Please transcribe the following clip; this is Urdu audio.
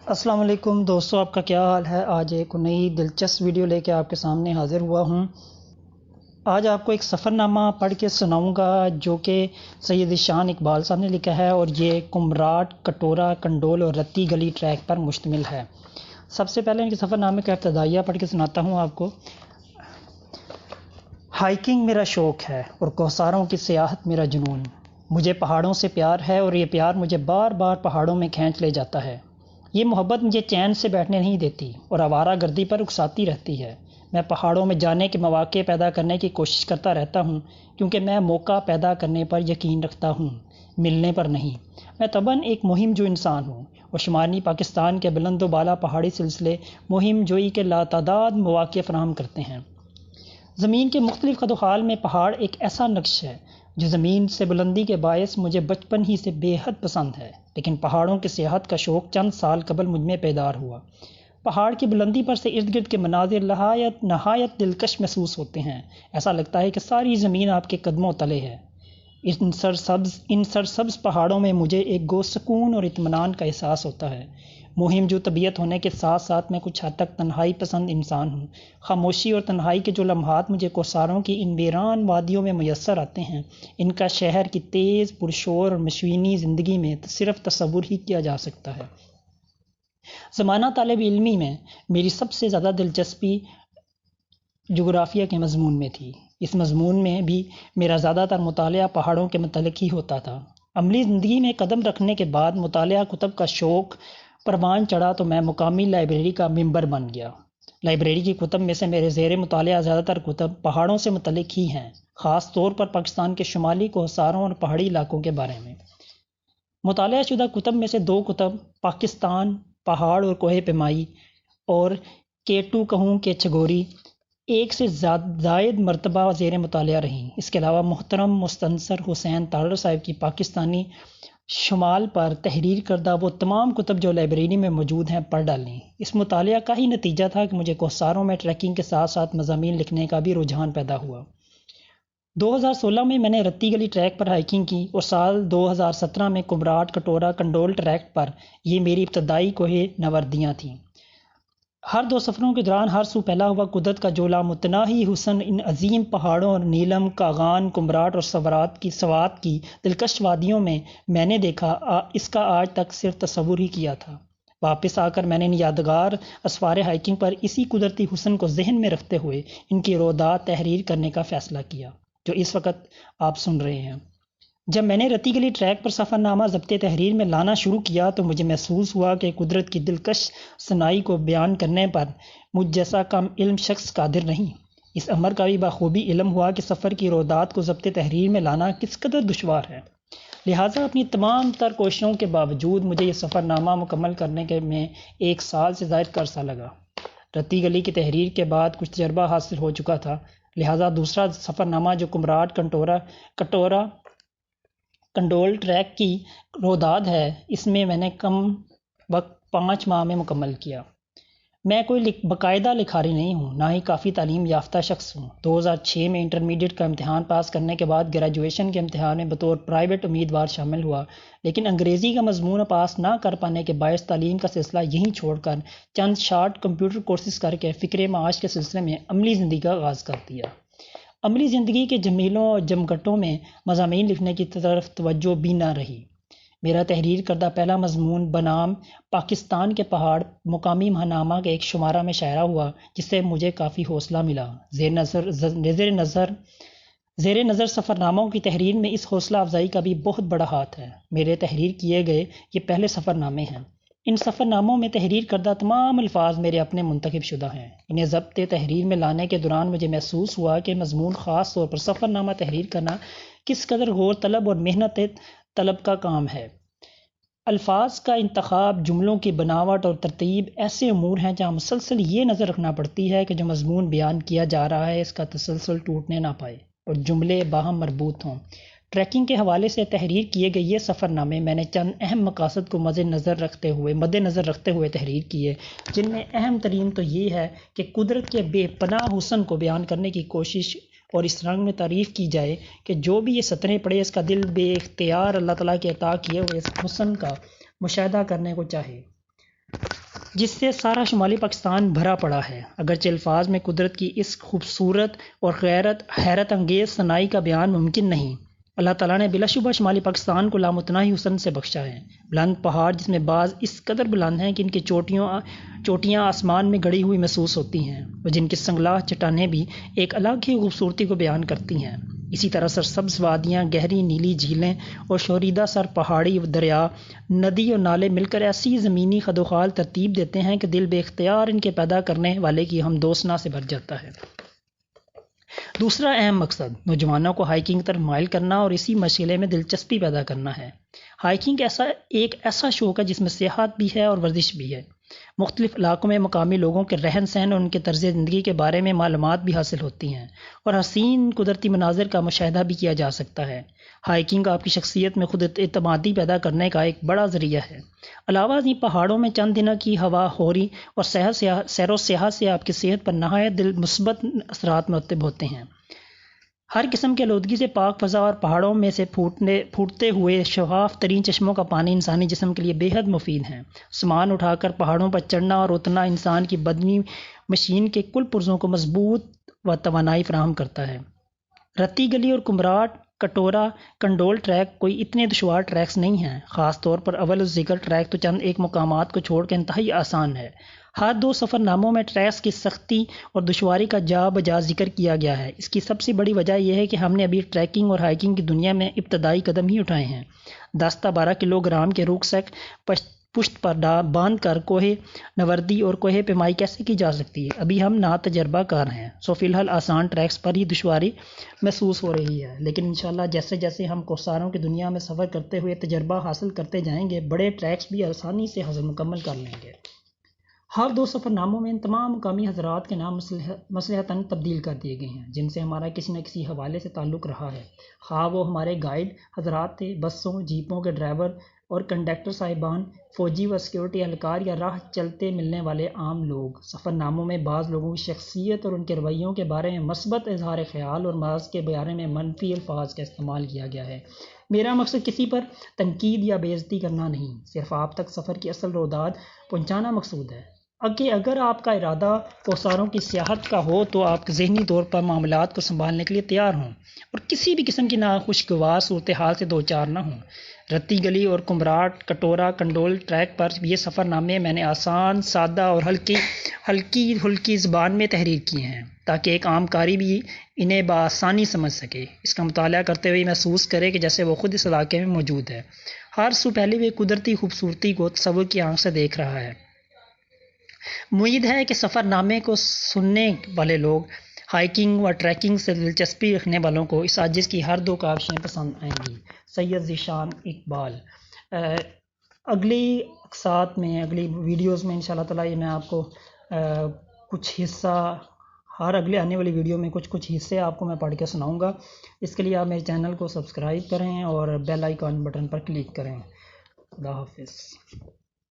السلام علیکم دوستو، آپ کا کیا حال ہے؟ آج ایک نئی دلچسپ ویڈیو لے کے آپ کے سامنے حاضر ہوا ہوں۔ آج آپ کو ایک سفر نامہ پڑھ کے سناؤں گا جو کہ سید ذیشان اقبال صاحب نے لکھا ہے، اور یہ کمراٹ، کٹورا، کنڈول اور رتی گلی ٹریک پر مشتمل ہے۔ سب سے پہلے ان کے سفر نامے کا ابتدائیہ پڑھ کے سناتا ہوں آپ کو۔ ہائیکنگ میرا شوق ہے اور کوہساروں کی سیاحت میرا جنون۔ مجھے پہاڑوں سے پیار ہے اور یہ پیار مجھے بار بار پہاڑوں میں کھینچ لے جاتا ہے۔ یہ محبت مجھے چین سے بیٹھنے نہیں دیتی اور آوارہ گردی پر اکساتی رہتی ہے۔ میں پہاڑوں میں جانے کے مواقع پیدا کرنے کی کوشش کرتا رہتا ہوں، کیونکہ میں موقع پیدا کرنے پر یقین رکھتا ہوں، ملنے پر نہیں۔ میں طبعاً ایک مہم جو انسان ہوں، اور شمالی پاکستان کے بلند و بالا پہاڑی سلسلے مہم جوئی کے لاتعداد مواقع فراہم کرتے ہیں۔ زمین کے مختلف خد و خال میں پہاڑ ایک ایسا نقش ہے جو زمین سے بلندی کے باعث مجھے بچپن ہی سے بے حد پسند ہے، لیکن پہاڑوں کی سیاحت کا شوق چند سال قبل مجھ میں بیدار ہوا۔ پہاڑ کی بلندی پر سے ارد گرد کے مناظر نہایت دلکش محسوس ہوتے ہیں۔ ایسا لگتا ہے کہ ساری زمین آپ کے قدموں تلے ہے۔ ان سرسبز پہاڑوں میں مجھے ایک گو سکون اور اطمینان کا احساس ہوتا ہے۔ مہم جو طبیعت ہونے کے ساتھ ساتھ میں کچھ حد تک تنہائی پسند انسان ہوں۔ خاموشی اور تنہائی کے جو لمحات مجھے کوساروں کی ان ویران وادیوں میں میسر آتے ہیں، ان کا شہر کی تیز پرشور اور مشوینی زندگی میں صرف تصور ہی کیا جا سکتا ہے۔ زمانہ طالب علمی میں میری سب سے زیادہ دلچسپی جغرافیہ کے مضمون میں تھی۔ اس مضمون میں بھی میرا زیادہ تر مطالعہ پہاڑوں کے متعلق ہی ہوتا تھا۔ عملی زندگی میں قدم رکھنے کے بعد مطالعہ کتب کا شوق پروان چڑھا تو میں مقامی لائبریری کا ممبر بن گیا۔ لائبریری کی کتب میں سے میرے زیر مطالعہ زیادہ تر کتب پہاڑوں سے متعلق ہی ہیں، خاص طور پر پاکستان کے شمالی کوہساروں اور پہاڑی علاقوں کے بارے میں۔ مطالعہ شدہ کتب میں سے 2 کتب پاکستان، پہاڑ اور کوہ پیمائی، اور کیٹو کہوں کہ چگوری 1 سے زائد مرتبہ زیر مطالعہ رہیں۔ اس کے علاوہ محترم مستنصر حسین تارڑ صاحب کی پاکستانی شمال پر تحریر کردہ وہ تمام کتب جو لائبریری میں موجود ہیں پڑھ ڈالیں۔ اس مطالعہ کا ہی نتیجہ تھا کہ مجھے کوہساروں میں ٹریکنگ کے ساتھ ساتھ مضامین لکھنے کا بھی رجحان پیدا ہوا۔ 2016 میں نے رتی گلی ٹریک پر ہائیکنگ کی، اور سال 2017 میں کمراٹ، کٹورا، کنڈول ٹریک پر یہ میری ابتدائی کوہ نوردیاں تھیں۔ ہر 2 سفروں کے دوران ہر سو پھیلا ہوا قدرت کا جو لامتناہی حسن ان عظیم پہاڑوں اور نیلم، کاغان، کمراٹ اور سوات کی دلکش وادیوں میں نے دیکھا، اس کا آج تک صرف تصور ہی کیا تھا۔ واپس آ کر میں نے ان یادگار اسفار ہائیکنگ پر اسی قدرتی حسن کو ذہن میں رکھتے ہوئے ان کی روایات تحریر کرنے کا فیصلہ کیا، جو اس وقت آپ سن رہے ہیں۔ جب میں نے رتی گلی ٹریک پر سفر نامہ ضبط تحریر میں لانا شروع کیا تو مجھے محسوس ہوا کہ قدرت کی دلکش صناعی کو بیان کرنے پر مجھ جیسا کم علم شخص قادر نہیں۔ اس امر کا بھی بخوبی علم ہوا کہ سفر کی روایات کو ضبط تحریر میں لانا کس قدر دشوار ہے۔ لہٰذا اپنی تمام تر کوششوں کے باوجود مجھے یہ سفر نامہ مکمل کرنے میں 1 سال سے زائد کا عرصہ لگا۔ رتی گلی کی تحریر کے بعد کچھ تجربہ حاصل ہو چکا تھا، لہٰذا دوسرا سفر نامہ جو کمراٹ، کٹورا، کنڈول ٹریک کی روایات ہے، اس میں نے کم وقت 5 ماہ میں مکمل کیا۔ میں کوئی باقاعدہ لکھاری نہیں ہوں، نہ ہی کافی تعلیم یافتہ شخص ہوں۔ 2006 میں انٹرمیڈیٹ کا امتحان پاس کرنے کے بعد گریجویشن کے امتحان میں بطور پرائیویٹ امیدوار شامل ہوا، لیکن انگریزی کا مضمون پاس نہ کر پانے کے باعث تعلیم کا سلسلہ یہیں چھوڑ کر چند شارٹ کمپیوٹر کورسز کر کے فکر معاش کے سلسلے میں عملی زندگی کا آغاز کر دیا۔ عملی زندگی کے جمیلوں اور جمگھٹوں میں مضامین لکھنے کی طرف توجہ بھی نہ رہی۔ میرا تحریر کردہ پہلا مضمون بنام پاکستان کے پہاڑ مقامی ماہنامہ کے ایک شمارہ میں شائع ہوا، جس سے مجھے کافی حوصلہ ملا۔ زیر نظر سفر ناموں کی تحریر میں اس حوصلہ افزائی کا بھی بہت بڑا ہاتھ ہے۔ میرے تحریر کیے گئے یہ پہلے سفر نامے ہیں۔ ان سفر ناموں میں تحریر کردہ تمام الفاظ میرے اپنے منتخب شدہ ہیں۔ انہیں ضبط تحریر میں لانے کے دوران مجھے محسوس ہوا کہ مضمون، خاص طور پر سفر نامہ تحریر کرنا، کس قدر غور طلب اور محنت طلب کا کام ہے۔ الفاظ کا انتخاب، جملوں کی بناوٹ اور ترتیب ایسے امور ہیں جہاں مسلسل یہ نظر رکھنا پڑتی ہے کہ جو مضمون بیان کیا جا رہا ہے اس کا تسلسل ٹوٹنے نہ پائے اور جملے باہم مربوط ہوں۔ ٹریکنگ کے حوالے سے تحریر کیے گئے یہ سفر نامے میں نے چند اہم مقاصد کو مد نظر رکھتے ہوئے تحریر کیے، جن میں اہم ترین تو یہ ہے کہ قدرت کے بے پناہ حسن کو بیان کرنے کی کوشش اور اس رنگ میں تعریف کی جائے کہ جو بھی یہ سطریں پڑھے اس کا دل بے اختیار اللہ تعالیٰ کے عطا کیے ہوئے اس حسن کا مشاہدہ کرنے کو چاہے۔ جس سے سارا شمالی پاکستان بھرا پڑا ہے۔ اگرچہ الفاظ میں قدرت کی اس خوبصورت اور حیرت انگیز صنائی کا بیان ممکن نہیں۔ اللہ تعالیٰ نے بلا شبہ شمالی پاکستان کو لامتناہی حسن سے بخشا ہے۔ بلند پہاڑ جس میں بعض اس قدر بلند ہیں کہ ان کی چوٹیاں آسمان میں گڑی ہوئی محسوس ہوتی ہیں اور جن کی سنگلاہ چٹانیں بھی ایک الگ ہی خوبصورتی کو بیان کرتی ہیں۔ اسی طرح سرسبز وادیاں، گہری نیلی جھیلیں اور شوریدہ سر پہاڑی دریا، ندی اور نالے مل کر ایسی زمینی خدوخال ترتیب دیتے ہیں کہ دل بے اختیار ان کے پیدا کرنے والے کی ہمدوسنا سے بھر جاتا ہے۔ دوسرا اہم مقصد نوجوانوں کو ہائیکنگ طرف مائل کرنا اور اسی مشغلے میں دلچسپی پیدا کرنا ہے۔ ہائیکنگ ایک ایسا شوق ہے جس میں سیاحت بھی ہے اور ورزش بھی ہے۔ مختلف علاقوں میں مقامی لوگوں کے رہن سہن اور ان کے طرز زندگی کے بارے میں معلومات بھی حاصل ہوتی ہیں اور حسین قدرتی مناظر کا مشاہدہ بھی کیا جا سکتا ہے۔ ہائیکنگ آپ کی شخصیت میں خود اعتمادی پیدا کرنے کا ایک بڑا ذریعہ ہے۔ علاوہ ازیں پہاڑوں میں چند دنوں کی ہوا خوری اور سیر و سیاحت سے آپ کی صحت پر نہایت مثبت اثرات مرتب ہوتے ہیں۔ ہر قسم کی آلودگی سے پاک فضا اور پہاڑوں میں سے پھوٹتے ہوئے شفاف ترین چشموں کا پانی انسانی جسم کے لیے بے حد مفید ہے۔ سامان اٹھا کر پہاڑوں پر چڑھنا اور اترنا انسان کی بدنی مشین کے کل پرزوں کو مضبوط و توانائی فراہم کرتا ہے۔ رتی گلی اور کمراٹ کٹورا کنڈول ٹریک کوئی اتنے دشوار ٹریکس نہیں ہیں۔ خاص طور پر اول الذکر ٹریک تو چند ایک مقامات کو چھوڑ کے انتہائی آسان ہے۔ ہر دو سفر ناموں میں ٹریکس کی سختی اور دشواری کا جا بجا ذکر کیا گیا ہے۔ اس کی سب سے بڑی وجہ یہ ہے کہ ہم نے ابھی ٹریکنگ اور ہائیکنگ کی دنیا میں ابتدائی قدم ہی اٹھائے ہیں۔ 10 تا 12 کلو گرام کے رکسیک پشت پر باندھ کر کوہ نوردی اور کوہ پیمائی کیسے کی جا سکتی ہے؟ ابھی ہم ناتجربہ کار ہیں، فی الحال آسان ٹریکس پر ہی دشواری محسوس ہو رہی ہے، لیکن انشاءاللہ جیسے جیسے ہم کوساروں کی دنیا میں سفر کرتے ہوئے تجربہ حاصل کرتے جائیں گے، بڑے ٹریکس بھی آسانی سے مکمل کر لیں گے۔ ہر دو سفر ناموں میں ان تمام مقامی حضرات کے نام مصلحتاً تبدیل کر دیے گئے ہیں جن سے ہمارا کسی نہ کسی حوالے سے تعلق رہا ہے، خواہ وہ ہمارے گائیڈ حضرات تھے، بسوں جیپوں کے ڈرائیور اور کنڈکٹر صاحبان، فوجی و سیکورٹی اہلکار یا راہ چلتے ملنے والے عام لوگ۔ سفر ناموں میں بعض لوگوں کی شخصیت اور ان کے رویوں کے بارے میں مثبت اظہار خیال اور بعض کے بارے میں منفی الفاظ کا استعمال کیا گیا ہے۔ میرا مقصد کسی پر تنقید یا بے عزتی کرنا نہیں، صرف آپ تک سفر کی اصل روداد پہنچانا مقصود ہے۔ اگر آپ کا ارادہ کوساروں کی سیاحت کا ہو تو آپ ذہنی طور پر معاملات کو سنبھالنے کے لیے تیار ہوں اور کسی بھی قسم کی ناخوشگوار صورتحال سے دوچار نہ ہوں۔ رتی گلی اور کمراٹ کٹورا کنڈول ٹریک پر یہ سفر نامے میں نے آسان، سادہ اور ہلکی زبان میں تحریر کیے ہیں تاکہ ایک عام قاری بھی انہیں بآسانی سمجھ سکے، اس کا مطالعہ کرتے ہوئے محسوس کرے کہ جیسے وہ خود اس علاقے میں موجود ہے، ہر سو پہلے وہ قدرتی خوبصورتی کو تصور کی آنکھ سے دیکھ رہا ہے۔ امید ہے کہ سفر نامے کو سننے والے لوگ ہائیکنگ و ٹریکنگ سے دلچسپی رکھنے والوں کو اس عاجز کی ہر دو کاوشیں پسند آئیں گی۔ سید ذیشان اقبال۔ اگلی اقساط میں، اگلی ویڈیوز میں انشاءاللہ تعالیٰ یہ میں آپ کو کچھ حصہ ہر اگلے آنے والی ویڈیو میں کچھ حصے آپ کو میں پڑھ کے سناؤں گا۔ اس کے لیے آپ میرے چینل کو سبسکرائب کریں اور بیل آئیکن بٹن پر کلک کریں۔ اللہ حافظ۔